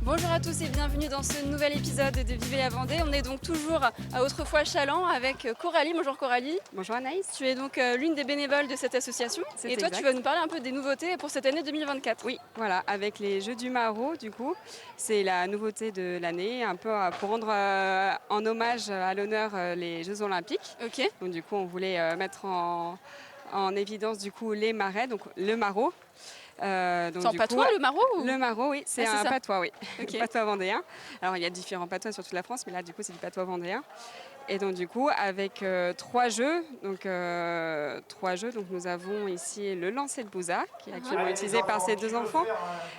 Bonjour à tous et bienvenue dans ce nouvel épisode de Vivez la Vendée. On est donc toujours à Autrefois Chaland avec Coralie. Bonjour Coralie. Bonjour Anaïs. Tu es donc l'une des bénévoles de cette association. C'est et toi, exact. tu vas nous parler un peu des nouveautés pour cette année 2024. Oui, voilà, avec les Jeux du Maraud, du coup, c'est la nouveauté de l'année, un peu pour rendre en hommage à l'honneur les Jeux Olympiques. Ok. Donc du coup, on voulait mettre en évidence du coup les marais, donc le Maraud. C'est en patois le Maraud ou... Le Maraud, oui, c'est un patois, oui. Okay. Patois vendéen. Alors il y a différents patois sur toute la France, mais là du coup c'est du patois vendéen. Et donc du coup avec trois jeux, donc nous avons ici le lancer de Bouza, qui est actuellement utilisé par ces deux enfants,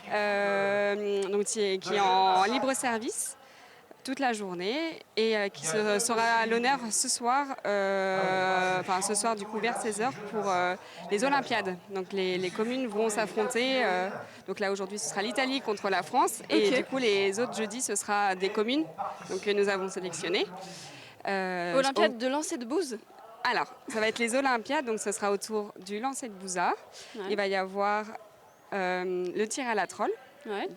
qui est en libre service toute la journée et qui sera à l'honneur ce soir du coup vers 16h pour les Olympiades. Donc les communes vont s'affronter. Donc là aujourd'hui ce sera l'Italie contre la France et du coup les autres jeudis ce sera des communes donc, que nous avons sélectionnées. Olympiade de lancer de bouse. Alors ça va être les Olympiades, donc ce sera autour du lancer de Bouza. Ouais. Il va y avoir le tir à la trolle. Ouais.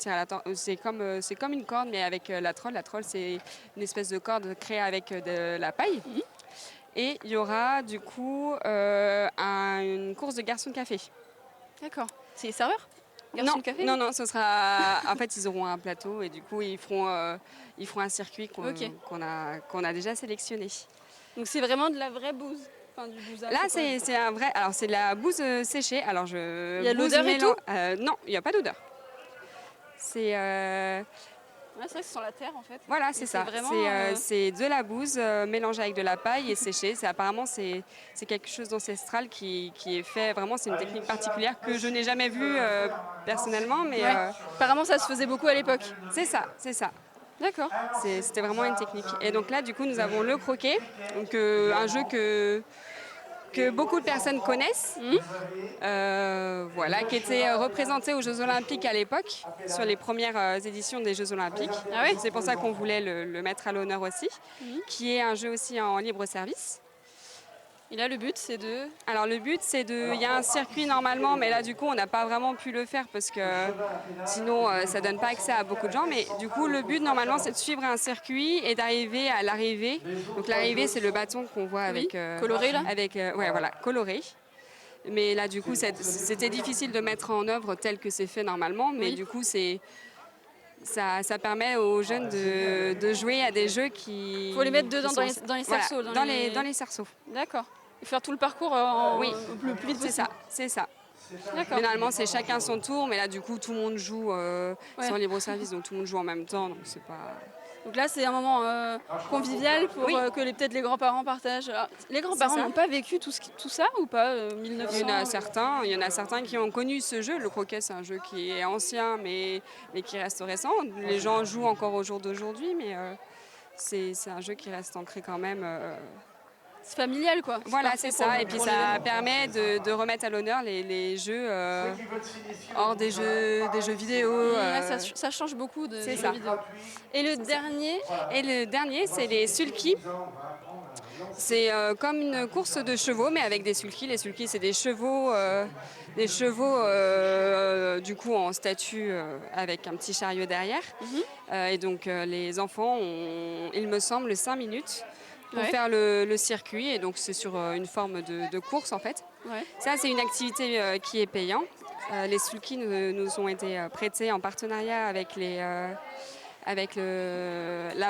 C'est comme une corde, mais avec la trolle. La trolle, c'est une espèce de corde créée avec de la paille. Mmh. Et il y aura du coup une course de garçons de café. D'accord. C'est les serveurs de café ? Non, ce sera... en fait, ils auront un plateau et du coup, ils feront un circuit qu'on a déjà sélectionné. Donc, c'est vraiment de la vraie bouse. Enfin, du bouza, là, c'est un vrai... Alors, c'est de la bouse séchée. Alors, il y a l'odeur et tout non, il n'y a pas d'odeur. C'est vrai que c'est sur la terre en fait. Voilà, c'est ça. C'est de la bouse mélangée avec de la paille et séchée. Apparemment, c'est quelque chose d'ancestral qui est fait. Vraiment, c'est une technique particulière que je n'ai jamais vue personnellement. Mais apparemment, ça se faisait beaucoup à l'époque. C'est ça. D'accord. C'était vraiment une technique. Et donc là, du coup, nous avons le croquet, donc un jeu que beaucoup de personnes connaissent, qui était représenté aux Jeux Olympiques à l'époque, sur les premières éditions des Jeux Olympiques. Ah oui ? C'est pour ça qu'on voulait le mettre à l'honneur aussi, qui est un jeu aussi en libre service. Et là, le but, c'est de... Alors, le but, c'est de... Il y a un circuit normalement, mais là, du coup, on n'a pas vraiment pu le faire parce que sinon, ça ne donne pas accès à beaucoup de gens. Mais du coup, le but, normalement, c'est de suivre un circuit et d'arriver à l'arrivée. Donc, l'arrivée, c'est le bâton qu'on voit avec... coloré, là ? Coloré. Mais là, du coup, c'était difficile de mettre en œuvre tel que c'est fait normalement. Mais du coup, ça permet aux jeunes de jouer à des jeux qui... Il faut les mettre dedans, dans les cerceaux. Dans les cerceaux. D'accord. Et faire tout le parcours le plus vite possible. C'est ça. D'accord. Généralement, c'est chacun son tour, mais là, du coup, tout le monde joue sur libre service, donc tout le monde joue en même temps, donc c'est pas... Donc là, c'est un moment convivial pour que peut-être les grands-parents partagent. Alors, les grands-parents n'ont pas vécu tout ça ou pas 1900 ? Il y en a certains qui ont connu ce jeu. Le croquet, c'est un jeu qui est ancien, mais qui reste récent. Les gens jouent encore au jour d'aujourd'hui, mais c'est un jeu qui reste ancré quand même... C'est familial, quoi. Voilà, c'est ça. Et puis ça permet de remettre à l'honneur les jeux hors des jeux vidéo. Ça change beaucoup de jeux vidéo. Et le dernier, c'est les sulky. C'est comme une course de chevaux, mais avec des sulky. Les sulky, c'est des chevaux du coup en statue avec un petit chariot derrière. Et donc les enfants ont, il me semble, 5 minutes pour faire le circuit. Et donc c'est sur une forme de course en fait. Ouais. Ça, c'est une activité qui est payante. Les sulky nous ont été prêtés en partenariat avec la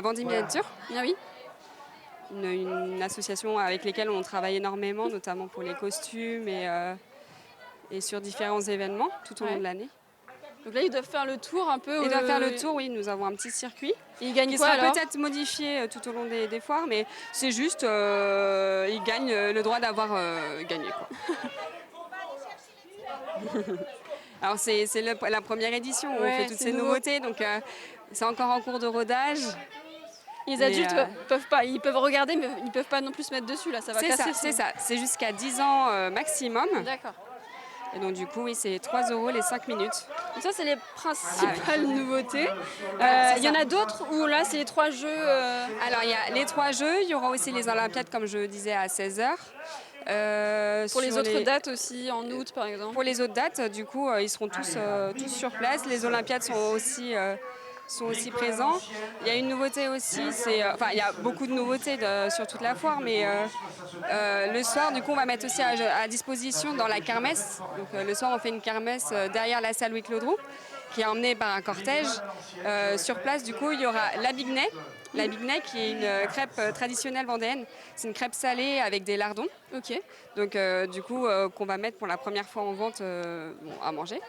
Vendée Miniature. Ah oui. Une association avec laquelle on travaille énormément, notamment pour les costumes et sur différents événements tout au long de l'année. Donc là, ils doivent faire le tour un peu. Ils doivent faire le tour, oui. Nous avov un petit circuit. Et ils gagnent qui quoi, sera alors peut-être modifié tout au long des foires, mais c'est juste, ils gagnent le droit d'avoir gagné, quoi. Alors c'est la première édition où on fait toutes ces nouveautés, donc c'est encore en cours de rodage. Les adultes ils peuvent regarder, mais ils ne peuvent pas non plus se mettre dessus, là, ça va casser. C'est ça, c'est jusqu'à 10 ans maximum. D'accord. Et donc du coup, oui, c'est 3 € les 5 minutes. Donc ça, c'est les principales nouveautés. Il y en a d'autres où là, c'est les 3 jeux Alors, il y a les 3 jeux, il y aura aussi les Olympiades, comme je disais, à 16h. Pour les autres dates aussi, en août par exemple. Pour les autres dates, du coup, ils seront tous sur place. Les Olympiades sont aussi sont aussi présents. Il y a une nouveauté aussi, il y a beaucoup de nouveautés sur toute la foire, mais le soir, du coup, on va mettre aussi à disposition dans la kermesse. Donc, le soir, on fait une kermesse derrière la salle Louis-Claude Roux, qui est emmenée par un cortège. Sur place, du coup, il y aura la Bignet. La Bignet, qui est une crêpe traditionnelle vendéenne. C'est une crêpe salée avec des lardons. Ok. Donc, du coup, qu'on va mettre pour la première fois en vente à manger.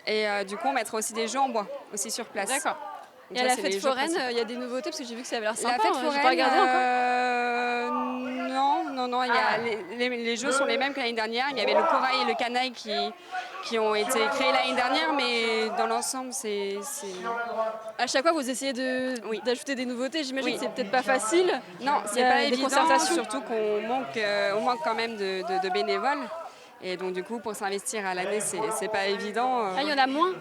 Et du coup, on mettra aussi des jeux en bois, aussi sur place. D'accord. Donc et ça, à la c'est fête les jours foraine, principaux. il y a des nouveautés parce que j'ai vu que ça avait l'air sympa. La fête J'ai foraine, pas regardé non. Les jeux sont les mêmes que l'année dernière. Il y avait le corail et le canaille qui ont été créés l'année dernière, mais dans l'ensemble, c'est... À chaque fois, vous essayez Oui. d'ajouter des nouveautés. J'imagine Oui. que c'est peut-être pas facile. Non, Il y c'est a pas des évident, concertations. surtout qu'on manque quand même de bénévoles. Et donc, du coup, pour s'investir à l'année, c'est pas évident. Ah, il y en a moins.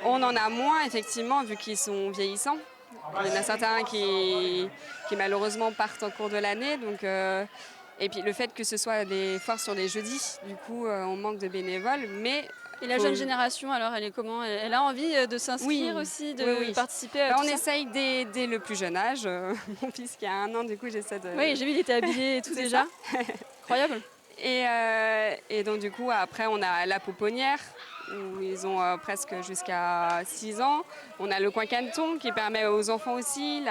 On en a moins, effectivement, vu qu'ils sont vieillissants. Il y en a certains qui malheureusement partent en cours de l'année. Donc, et puis le fait que ce soit des foires sur les jeudis, du coup, on manque de bénévoles. Mais Et la jeune génération, alors, elle est comment? Elle a envie de s'inscrire aussi, de participer à tout on ça? essaye dès le plus jeune âge. Mon fils qui a 1 an, du coup, j'essaie de... Oui, j'ai vu, il était habillé et tout déjà. Incroyable. Et donc, du coup, après, on a la pouponnière, où ils ont presque jusqu'à 6 ans. On a le coin Canton qui permet aux enfants aussi,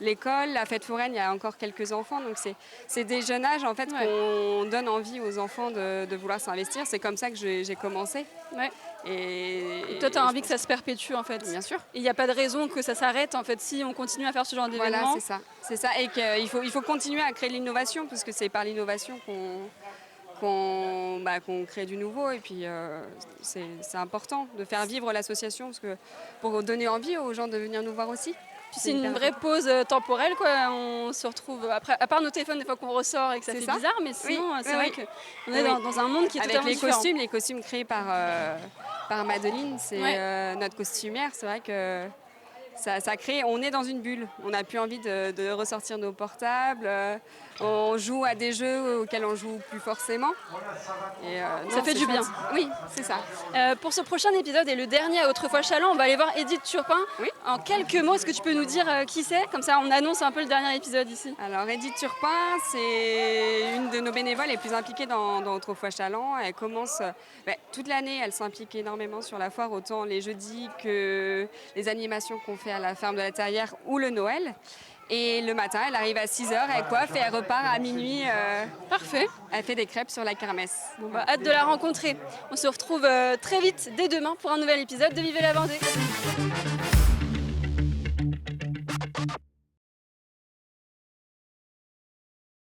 l'école, la fête foraine, il y a encore quelques enfants. Donc, c'est des jeunes âges, en fait, qu'on donne envie aux enfants de vouloir s'investir. C'est comme ça que j'ai commencé. Ouais. Et toi, tu as envie que ça se perpétue, en fait. Bien sûr. Il n'y a pas de raison que ça s'arrête, en fait, si on continue à faire ce genre d'événement. Voilà, c'est ça. Et qu'il faut continuer à créer de l'innovation, parce que c'est par l'innovation qu'on crée du nouveau. Et puis, c'est important de faire vivre l'association, parce que pour donner envie aux gens de venir nous voir aussi. Puis c'est une vraie pause temporelle, quoi. On se retrouve, après, à part nos téléphones, des fois qu'on ressort et que ça fait bizarre, mais sinon, c'est vrai qu'on est dans un monde qui est totalement différent. Avec les costumes créés par Madeline, c'est notre costumière. C'est vrai que ça crée, on est dans une bulle. On n'a plus envie de ressortir nos portables. On joue à des jeux auxquels on joue plus forcément. Et, ça fait du bien. Oui, c'est ça. Pour ce prochain épisode et le dernier à Autrefois Chaland, on va aller voir Edith Turpin. Oui. En quelques mots, est-ce que tu peux nous dire qui c'est? Comme ça, on annonce un peu le dernier épisode ici. Alors, Edith Turpin, c'est une de nos bénévoles les plus impliquées dans Autrefois Chaland. Elle commence toute l'année, elle s'implique énormément sur la foire, autant les jeudis que les animations qu'on fait à la ferme de la Terrière ou le Noël. Et le matin, elle arrive à 6h, elle coiffe et elle repart à minuit. Parfait. Elle fait des crêpes sur la kermesse. Bon, hâte de la rencontrer. On se retrouve très vite, dès demain, pour un nouvel épisode de Vivez la Vendée.